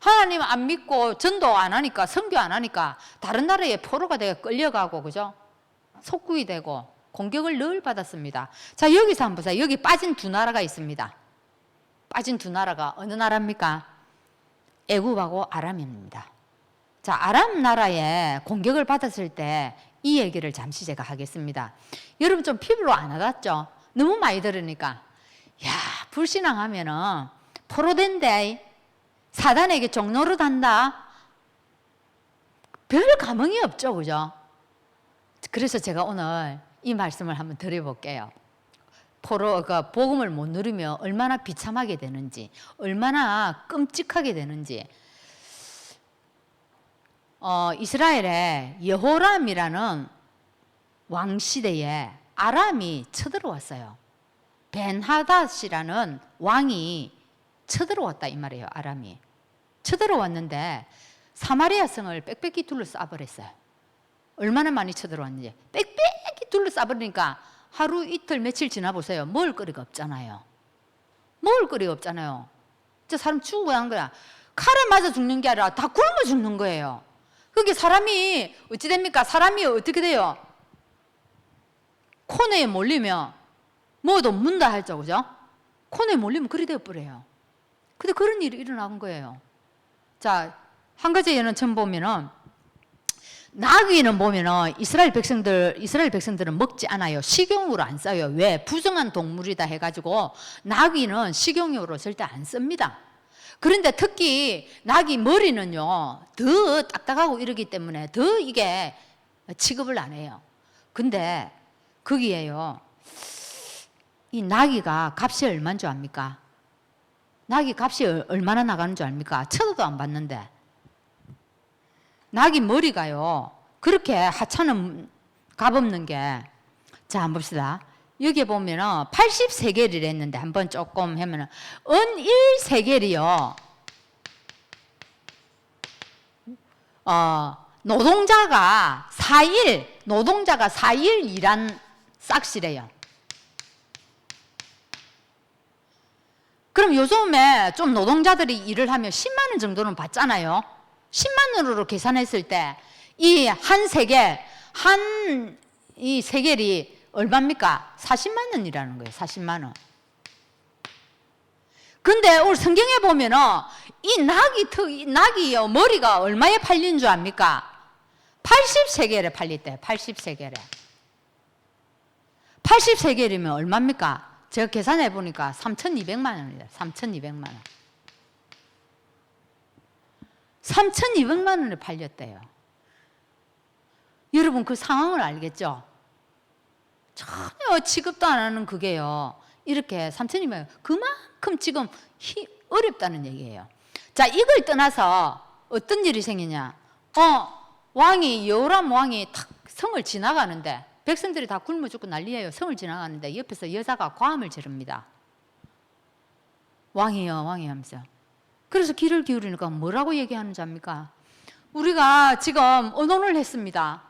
하나님 안 믿고 전도 안 하니까, 선교 안 하니까 다른 나라에 포로가 되어 끌려가고, 그죠? 속국이 되고 공격을 늘 받았습니다. 자, 여기서 한번 보세요. 여기 빠진 두 나라가 있습니다. 빠진 두 나라가 어느 나라입니까? 애굽하고 아람입니다. 자, 아람 나라에 공격을 받았을 때 이 얘기를 잠시 제가 하겠습니다. 여러분 좀 피부로 안 와닿죠? 너무 많이 들으니까. 야, 불신앙하면은 포로된대, 사단에게 종노릇 한다, 별 감흥이 없죠, 그죠? 그래서 제가 오늘 이 말씀을 한번 드려볼게요. 복음을 못 누리면 얼마나 비참하게 되는지, 얼마나 끔찍하게 되는지. 이스라엘에 여호람이라는 왕 시대에 아람이 쳐들어왔어요. 벤하닷이라는 왕이 쳐들어왔다 이 말이에요. 아람이 쳐들어왔는데 사마리아 성을 빽빽히 둘러싸버렸어요. 얼마나 많이 쳐들어왔는지 빽빽히 둘러싸버리니까 하루 이틀 며칠 지나 보세요. 먹을 거리가 없잖아요. 먹을 거리가 없잖아요. 저 사람 죽고 한 거야. 칼에 맞아 죽는 게 아니라 다 굶어 죽는 거예요. 그게 사람이 어찌 됩니까? 사람이 어떻게 돼요? 코너에 몰리면 뭐도 문다 하죠, 그죠? 코너에 몰리면 그리 되어버려요. 근데 그런 일이 일어난 거예요. 자, 한 가지 예는 처음 보면은, 나귀는 보면은 이스라엘 백성들은 먹지 않아요. 식용으로 안 써요. 왜? 부정한 동물이다 해가지고 나귀는 식용유로 절대 안 씁니다. 그런데 특히 나귀 머리는요 더 딱딱하고 이러기 때문에 더 이게 취급을 안 해요. 근데 거기에요, 이 나귀가 값이 얼마인 줄 압니까? 나귀 값이 얼마나 나가는 줄 압니까? 쳐다도 안 봤는데. 나귀 머리가요 그렇게 하찮은 값없는 게, 자 한번 봅시다. 여기 보면은 80세겔이라 했는데 한번 조금 하면은 은 1세겔이요. 노동자가 4일 일한 싹시래요. 그럼 요즘에 좀 노동자들이 일을 하면 10만 원 정도는 받잖아요. 10만 원으로 계산했을 때 이 한 세겔, 이 세겔이 얼마입니까? 40만 원이라는 거예요. 40만 원. 근데 오늘 성경에 보면은 이 낙이요 머리가 얼마에 팔린 줄 압니까? 80세겔에 팔렸대요. 80세겔에. 80세겔이면 얼마입니까? 제가 계산해 보니까 3,200만 원이에요. 3,200만 원. 3,200만 원에 팔렸대요. 여러분 그 상황을 알겠죠? 전혀 취급도 안 하는 그게요. 이렇게 3,200만, 그만큼 지금 어렵다는 얘기예요. 자, 이걸 떠나서 어떤 일이 생기냐? 여호람 왕이 탁 성을 지나가는데 백성들이 다 굶어 죽고 난리예요. 성을 지나가는데 옆에서 여자가 과음을 지릅니다. 왕이요 하면서. 그래서 귀를 기울이니까 뭐라고 얘기하는지 압니까? 우리가 지금 언혼을 했습니다.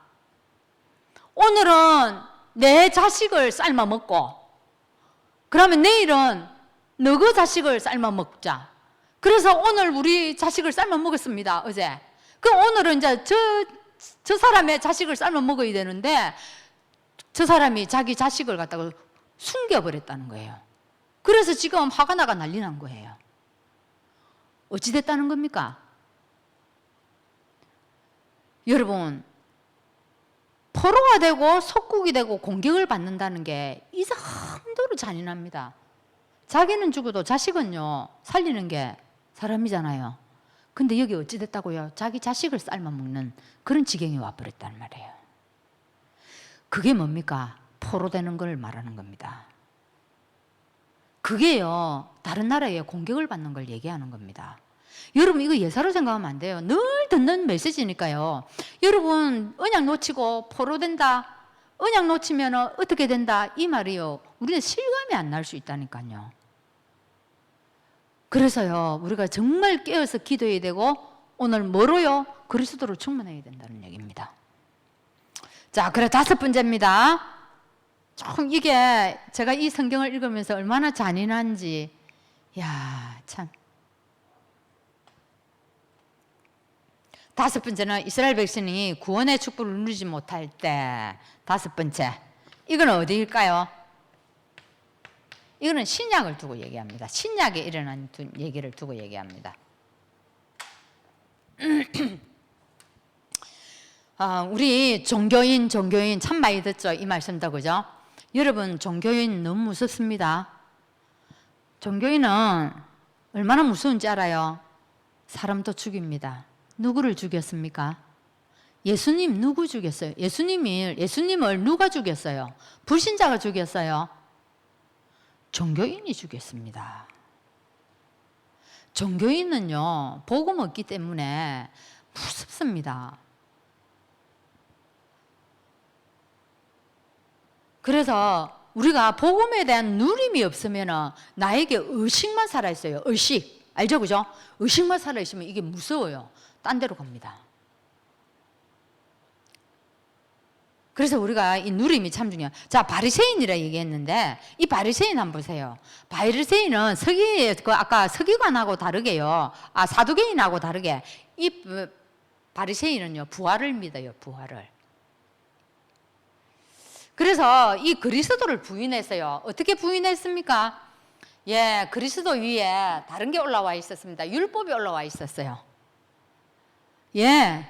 오늘은 내 자식을 삶아 먹고, 그러면 내일은 너그 자식을 삶아 먹자. 그래서 오늘 우리 자식을 삶아 먹었습니다. 어제. 그럼 오늘은 이제 저 사람의 자식을 삶아 먹어야 되는데 저 사람이 자기 자식을 갖다가 숨겨버렸다는 거예요. 그래서 지금 화가 나가 난리 난 거예요. 어찌 됐다는 겁니까? 여러분, 포로가 되고 속국이 되고 공격을 받는다는 게 이상도로 잔인합니다. 자기는 죽어도 자식은요 살리는 게 사람이잖아요. 근데 여기 어찌 됐다고요? 자기 자식을 삶아 먹는 그런 지경이 와버렸단 말이에요. 그게 뭡니까? 포로되는 걸 말하는 겁니다. 그게요 다른 나라에 공격을 받는 걸 얘기하는 겁니다. 여러분 이거 예사로 생각하면 안 돼요. 늘 듣는 메시지니까요. 여러분 언약 놓치고 포로된다, 언약 놓치면 어떻게 된다, 이 말이요 우리는 실감이 안 날 수 있다니까요. 그래서요 우리가 정말 깨어서 기도해야 되고 오늘 뭐로요? 그리스도로 충만해야 된다는 얘기입니다. 자, 그래 5번째입니다. 좀 이게 제가 이 성경을 읽으면서 얼마나 잔인한지, 야 참. 5번째는 이스라엘 백성이 구원의 축복을 누리지 못할 때. 5번째, 이건 어디일까요? 이거는 신약을 두고 얘기합니다. 신약에 일어난 얘기를 두고 얘기합니다. 우리 종교인 참 많이 듣죠? 이 말씀도 그죠? 여러분 종교인 너무 무섭습니다. 종교인은 얼마나 무서운지 알아요? 사람도 죽입니다. 누구를 죽였습니까? 예수님 누구 죽였어요? 예수님을 누가 죽였어요? 불신자가 죽였어요? 종교인이 죽였습니다. 종교인은요 복음 없기 때문에 무섭습니다. 그래서 우리가 복음에 대한 누림이 없으면 나에게 의식만 살아있어요. 의식. 알죠? 그죠? 의식만 살아있으면 이게 무서워요. 딴 데로 갑니다. 그래서 우리가 이 누림이 참 중요해요. 자, 바리새인이라 얘기했는데 이 바리새인 한번 보세요. 바리새인은 아까 서기관하고 다르게요. 사두개인하고 다르게 이 바리새인은요 부활을 믿어요. 부활을. 그래서 이 그리스도를 부인했어요. 어떻게 부인했습니까? 예, 그리스도 위에 다른 게 올라와 있었습니다. 율법이 올라와 있었어요. 예,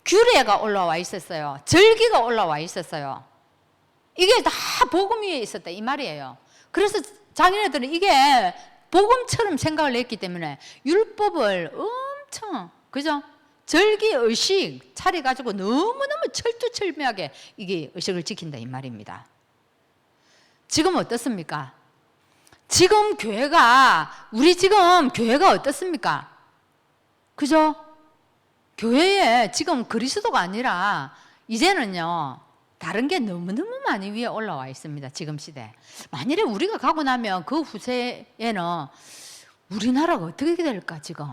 규례가 올라와 있었어요. 절기가 올라와 있었어요. 이게 다 복음 위에 있었다 이 말이에요. 그래서 자기네들은 이게 복음처럼 생각을 했기 때문에 율법을 엄청, 그죠? 절기 의식 차려가지고 너무너무 철두철미하게 이게 의식을 지킨다 이 말입니다. 지금 어떻습니까? 우리 지금 교회가 어떻습니까? 그죠? 교회에 지금 그리스도가 아니라 이제는요 다른 게 너무너무 많이 위에 올라와 있습니다. 지금 시대. 만일에 우리가 가고 나면 그 후세에는 우리나라가 어떻게 될까 지금?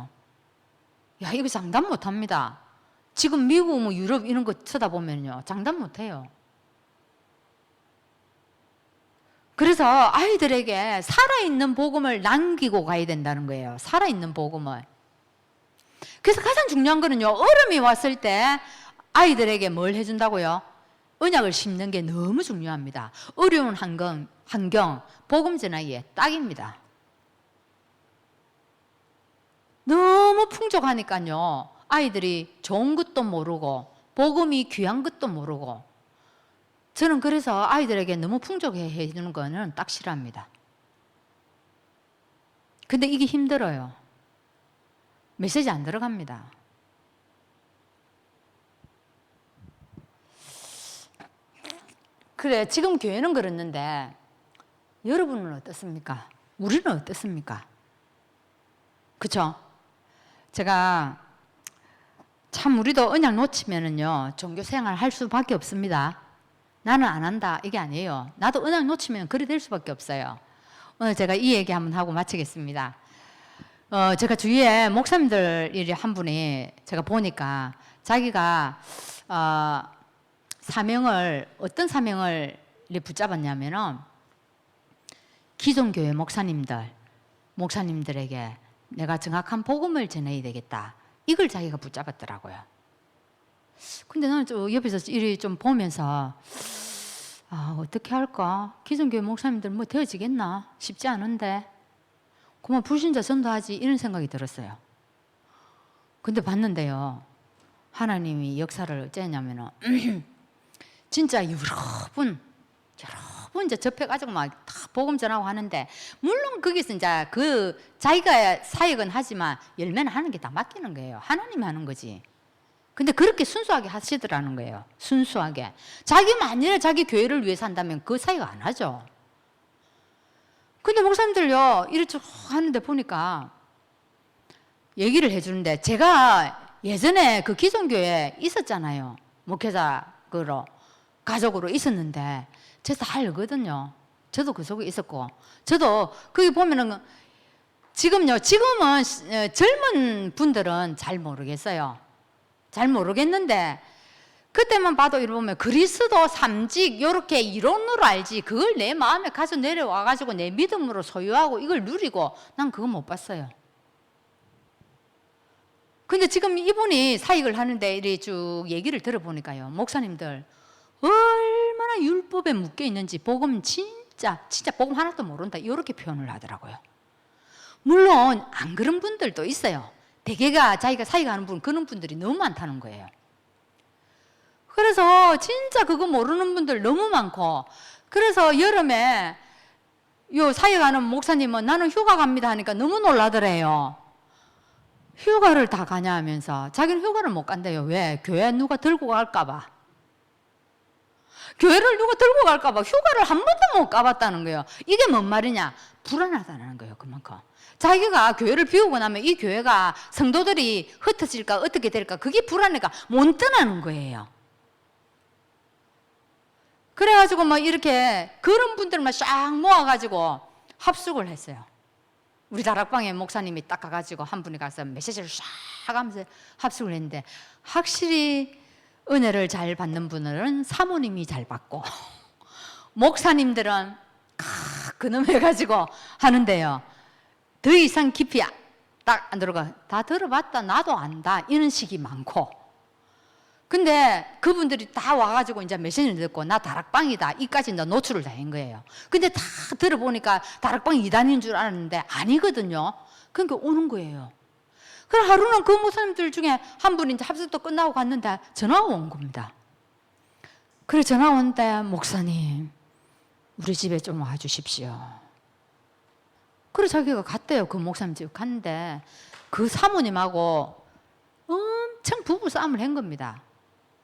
야, 이거 장담 못합니다. 지금 미국, 유럽 이런 거 쳐다보면요 장담 못해요. 그래서 아이들에게 살아있는 복음을 남기고 가야 된다는 거예요. 살아있는 복음을. 그래서 가장 중요한 거는요 어려움이 왔을 때 아이들에게 뭘 해준다고요? 언약을 심는 게 너무 중요합니다. 어려운 환경 복음 전하기에 딱입니다. 너무 풍족하니까요 아이들이 좋은 것도 모르고 복음이 귀한 것도 모르고, 저는 그래서 아이들에게 너무 풍족해 해주는 거는 딱 싫어합니다. 근데 이게 힘들어요. 메시지 안 들어갑니다. 그래, 지금 교회는 그렇는데 여러분은 어떻습니까? 우리는 어떻습니까? 그쵸? 제가 참 우리도 언약 놓치면은요 종교 생활 할 수밖에 없습니다. 나는 안 한다 이게 아니에요. 나도 언약 놓치면 그리 될 수밖에 없어요. 오늘 제가 이 얘기 한번 하고 마치겠습니다. 제가 주위에 목사님들 한 분이 제가 보니까 자기가 어떤 사명을 붙잡았냐면은 기존 교회 목사님들 목사님들에게 내가 정확한 복음을 전해야 되겠다. 이걸 자기가 붙잡았더라고요. 근데 나는 좀 옆에서 이리 좀 보면서 어떻게 할까? 기존교회 목사님들 뭐 되어지겠나? 쉽지 않은데 그만 불신자 전도하지 이런 생각이 들었어요. 근데 봤는데요, 하나님이 역사를 어쩌냐면은 진짜 여러 분 이제 접해가지고 막 다 복음 전하고 하는데, 물론 거기서 이제 그 자기가 사역은 하지만 열매는 하는 게 다 맡기는 거예요. 하나님이 하는 거지. 근데 그렇게 순수하게 하시더라는 거예요. 순수하게. 자기 만일에 자기 교회를 위해서 한다면 그 사역 안 하죠. 근데 목사님들요, 이렇게 쭉 하는데 보니까 얘기를 해주는데, 제가 예전에 그 기존교회에 있었잖아요. 목회자 가족으로 있었는데 제가 다 알거든요. 저도 그 속에 있었고, 저도 거기 보면은 지금은 젊은 분들은 잘 모르겠어요. 잘 모르겠는데 그때만 봐도 이렇게 보면 그리스도 삼직 이렇게 이론으로 알지, 그걸 내 마음에 가서 내려와가지고 내 믿음으로 소유하고 이걸 누리고 난 그거 못 봤어요. 근데 지금 이분이 사역을 하는데 이렇게 쭉 얘기를 들어보니까요, 목사님들 얼마나 율법에 묶여 있는지, 복음 진짜 복음 하나도 모른다 이렇게 표현을 하더라고요. 물론 안 그런 분들도 있어요. 대개가 자기가 사역하는 분, 그런 분들이 너무 많다는 거예요. 그래서 진짜 그거 모르는 분들 너무 많고, 그래서 여름에 요 사역하는 목사님은 나는 휴가 갑니다 하니까 너무 놀라더래요. 휴가를 다 가냐 하면서 자기는 휴가를 못 간대요. 왜? 교회 누가 들고 갈까봐. 교회를 누가 들고 갈까봐 휴가를 한 번도 못 가봤다는 거예요. 이게 뭔 말이냐? 불안하다는 거예요. 그만큼 자기가 교회를 비우고 나면 이 교회가 성도들이 흩어질까 어떻게 될까, 그게 불안해가 못 떠나는 거예요. 그래가지고 뭐 이렇게 그런 분들만 쫙 모아가지고 합숙을 했어요. 우리 다락방에 목사님이 딱 가가지고 한 분이 가서 메시지를 쫙 하면서 합숙을 했는데, 확실히 은혜를 잘 받는 분들은 사모님이 잘 받고 목사님들은 그놈 해가지고 하는데요, 더 이상 깊이 딱 안 들어가. 다 들어봤다, 나도 안다, 이런 식이 많고. 근데 그분들이 다 와가지고 이제 메시지를 듣고 나 다락방이다 이까지 이제 노출을 다 한 거예요. 근데 다 들어보니까 다락방 2단인 줄 알았는데 아니거든요. 그러니까 오는 거예요. 그럼 하루는 그 목사님들 중에 한 분이 이제 합숙도 끝나고 갔는데 전화가 온 겁니다. 그래 전화 온대, 목사님 우리 집에 좀 와주십시오. 그래 자기가 갔대요. 그 목사님 집 갔는데 그 사모님하고 엄청 부부싸움을 한 겁니다.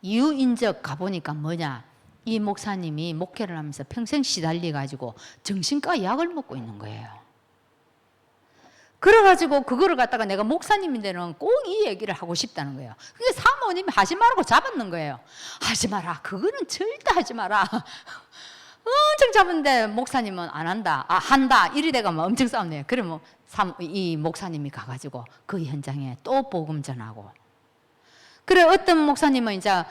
이유 인적 가보니까 뭐냐, 이 목사님이 목회를 하면서 평생 시달려가지고 정신과 약을 먹고 있는 거예요. 그래가지고 그거를 갖다가 내가 목사님인데는 꼭 이 얘기를 하고 싶다는 거예요. 그게 사모님이 하지 말라고 잡았는 거예요. 하지 마라, 그거는 절대 하지 마라. 엄청 잡은데 목사님은 안 한다, 한다, 이리 돼가 뭐 엄청 싸움네요. 그래 뭐 이 목사님이 가가지고 그 현장에 또 복음 전하고. 그래 어떤 목사님은 이제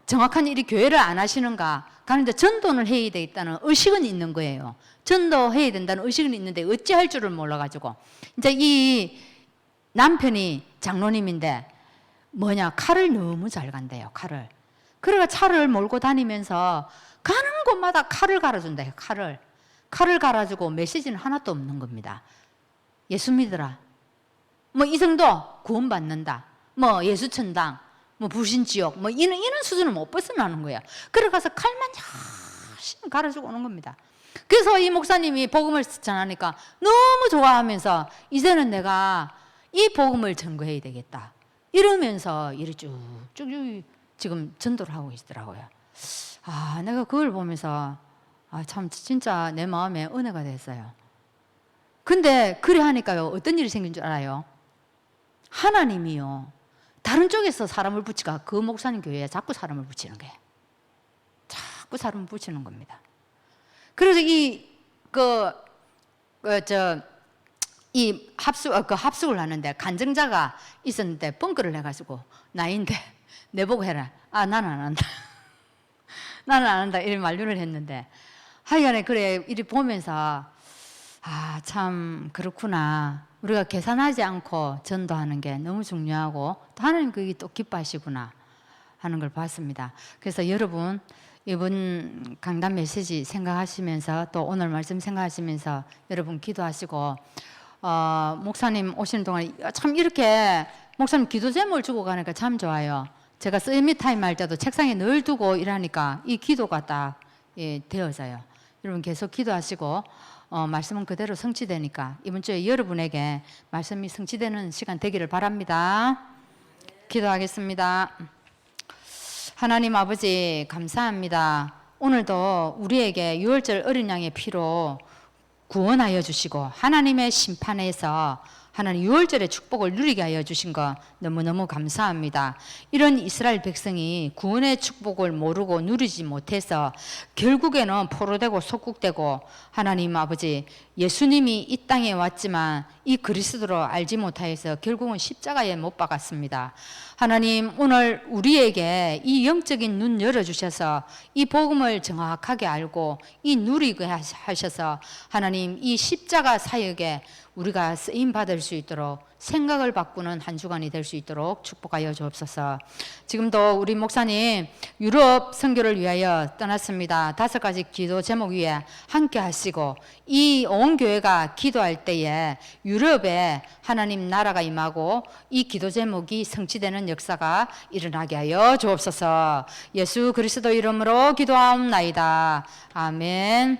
정확한 일이 교회를 안 하시는가 가는데 전도는 해야 되겠다는 의식은 있는 거예요. 전도해야 된다는 의식은 있는데 어찌할 줄을 몰라가지고 이제 이 남편이 장로님인데 칼을 너무 잘 간대요. 칼을. 그래가 차를 몰고 다니면서 가는 곳마다 칼을 갈아준대요. 칼을 갈아주고 메시지는 하나도 없는 겁니다. 예수 믿으라, 뭐 이성도 구원받는다, 뭐 예수천당, 뭐 부신지옥, 뭐 이런 수준을 못 벗어나는 거예요. 그래 가서 칼만 열심히 갈아주고 오는 겁니다. 그래서 이 목사님이 복음을 전하니까 너무 좋아하면서 이제는 내가 이 복음을 전거해야 되겠다 이러면서 이를 쭉쭉 지금 전도를 하고 계시더라고요. 내가 그걸 보면서 참 진짜 내 마음에 은혜가 됐어요. 근데 그래 하니까요, 어떤 일이 생긴 줄 알아요? 하나님이요, 다른 쪽에서 사람을 붙이가 그 목사님 교회에 자꾸 사람을 붙이는 거예요. 자꾸 사람을 붙이는 겁니다. 그래서 합숙을 하는데 간증자가 있었는데 뻥크를 해가지고 나인데 내보고 해라. 나는 안 한다. 나는 안 한다. 이런 만류를 했는데 하여간에 그래 이리 보면서 아, 참 그렇구나. 우리가 계산하지 않고 전도하는 게 너무 중요하고 또 하나님 그게 또 기뻐하시구나 하는 걸 봤습니다. 그래서 여러분 이번 강단 메시지 생각하시면서 또 오늘 말씀 생각하시면서 여러분 기도하시고 목사님 오시는 동안 참 이렇게 목사님 기도 제목을 주고 가니까 참 좋아요. 제가 쓰임이 타임 할 때도 책상에 늘 두고 일하니까 이 기도가 딱 되어져요. 여러분 계속 기도하시고 말씀은 그대로 성취되니까 이번 주에 여러분에게 말씀이 성취되는 시간 되기를 바랍니다. 기도하겠습니다. 하나님 아버지 감사합니다. 오늘도 우리에게 유월절 어린 양의 피로 구원하여 주시고 하나님의 심판에서 하나님 유월절의 축복을 누리게 하여 주신 것 너무너무 감사합니다. 이런 이스라엘 백성이 구원의 축복을 모르고 누리지 못해서 결국에는 포로되고 속국되고 하나님 아버지 예수님이 이 땅에 왔지만 이 그리스도로 알지 못하여서 결국은 십자가에 못 박았습니다. 하나님 오늘 우리에게 이 영적인 눈 열어주셔서 이 복음을 정확하게 알고 이 누리게 하셔서 하나님 이 십자가 사역에 우리가 쓰임받을 수 있도록 생각을 바꾸는 한 주간이 될 수 있도록 축복하여 주옵소서. 지금도 우리 목사님 유럽 선교를 위하여 떠났습니다. 5가지 기도 제목 위에 함께 하시고 이 온 교회가 기도할 때에 유럽에 하나님 나라가 임하고 이 기도 제목이 성취되는 역사가 일어나게 하여 주옵소서. 예수 그리스도 이름으로 기도하옵나이다. 아멘.